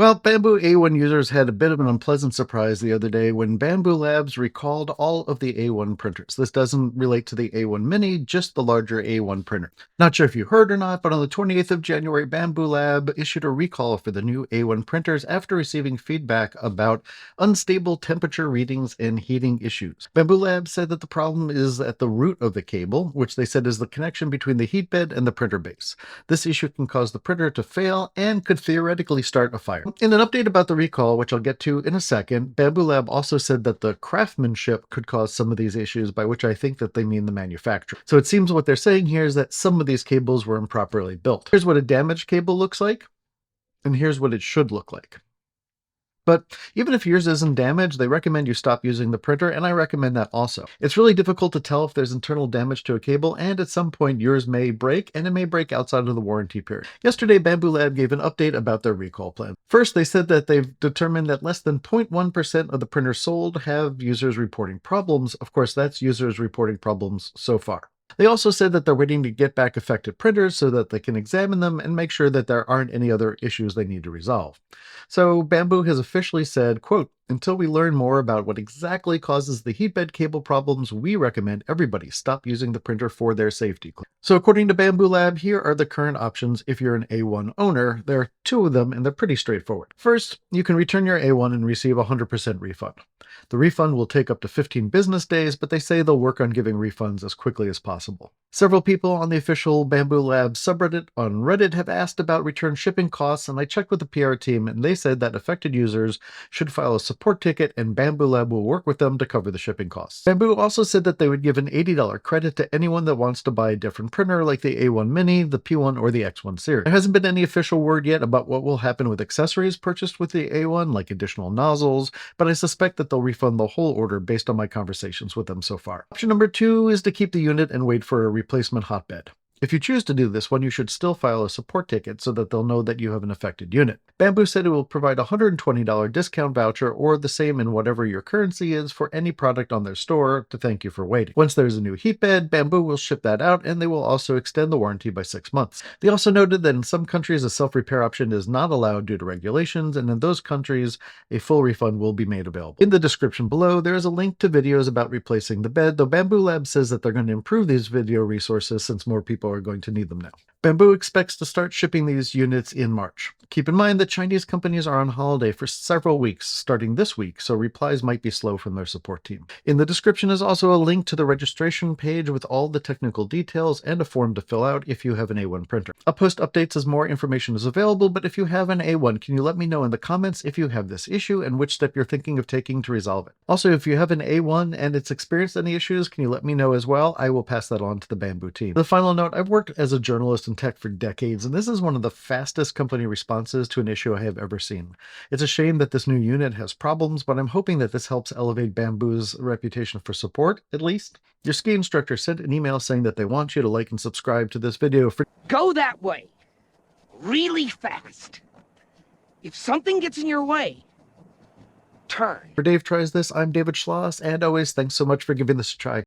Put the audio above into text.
Well, Bambu A1 users had a bit of an unpleasant surprise the other day when Bambu Labs recalled all of the A1 printers. This doesn't relate to the A1 Mini, just the larger A1 printer. Not sure if you heard or not, but on the 28th of January, Bambu Lab issued a recall for the new A1 printers after receiving feedback about unstable temperature readings and heating issues. Bambu Lab said that the problem is at the root of the cable, which they said is the connection between the heatbed and the printer base. This issue can cause the printer to fail and could theoretically start a fire. In an update about the recall, which I'll get to in a second, Bambu Lab also said that the craftsmanship could cause some of these issues, by which I think that they mean the manufacturer. So it seems what they're saying here is that some of these cables were improperly built. Here's what a damaged cable looks like, and here's what it should look like. But even if yours isn't damaged, they recommend you stop using the printer, and I recommend that also. It's really difficult to tell if there's internal damage to a cable, and at some point yours may break, and it may break outside of the warranty period. Yesterday, Bambu Lab gave an update about their recall plan. First, they said that they've determined that less than 0.1% of the printers sold have users reporting problems. Of course, that's users reporting problems so far. They also said that they're waiting to get back affected printers so that they can examine them and make sure that there aren't any other issues they need to resolve. So Bambu has officially said, quote, "Until we learn more about what exactly causes the heatbed cable problems, we recommend everybody stop using the printer for their safety." So according to Bambu Lab, here are the current options if you're an A1 owner. There are two of them, and they're pretty straightforward. First, you can return your A1 and receive a 100% refund. The refund will take up to 15 business days, but they say they'll work on giving refunds as quickly as possible. Several people on the official Bambu Lab subreddit on Reddit have asked about return shipping costs, and I checked with the PR team, and they said that affected users should file a support ticket, and Bambu Lab will work with them to cover the shipping costs. Bambu also said that they would give an $80 credit to anyone that wants to buy a different printer like the A1 Mini, the P1, or the X1 series. There hasn't been any official word yet about what will happen with accessories purchased with the A1, like additional nozzles, but I suspect that they'll refund the whole order based on my conversations with them so far. Option number 2 is to keep the unit and wait for a replacement hotbed. If you choose to do this one, you should still file a support ticket so that they'll know that you have an affected unit. Bambu said it will provide a $120 discount voucher or the same in whatever your currency is for any product on their store to thank you for waiting. Once there's a new heatbed, Bambu will ship that out, and they will also extend the warranty by 6 months. They also noted that in some countries a self-repair option is not allowed due to regulations, and in those countries a full refund will be made available. In the description below, there is a link to videos about replacing the bed, though Bambu Lab says that they're going to improve these video resources since more people are going to need them now. Bambu expects to start shipping these units in March. Keep in mind that Chinese companies are on holiday for several weeks, starting this week, so replies might be slow from their support team. In the description is also a link to the registration page with all the technical details and a form to fill out if you have an A1 printer. I'll post updates as more information is available, but if you have an A1, can you let me know in the comments if you have this issue and which step you're thinking of taking to resolve it? Also, if you have an A1 and it's experienced any issues, can you let me know as well? I will pass that on to the Bambu team. The final note, I've worked as a journalist in tech for decades, and this is one of the fastest company responses to an issue I have ever seen. It's a shame that this new unit has problems, but I'm hoping that this helps elevate Bambu's reputation for support, at least. Your ski instructor sent an email saying that they want you to like and subscribe to this video for— Go that way. Really fast. If something gets in your way, turn. For Dave Tries This, I'm David Schloss, and always thanks so much for giving this a try.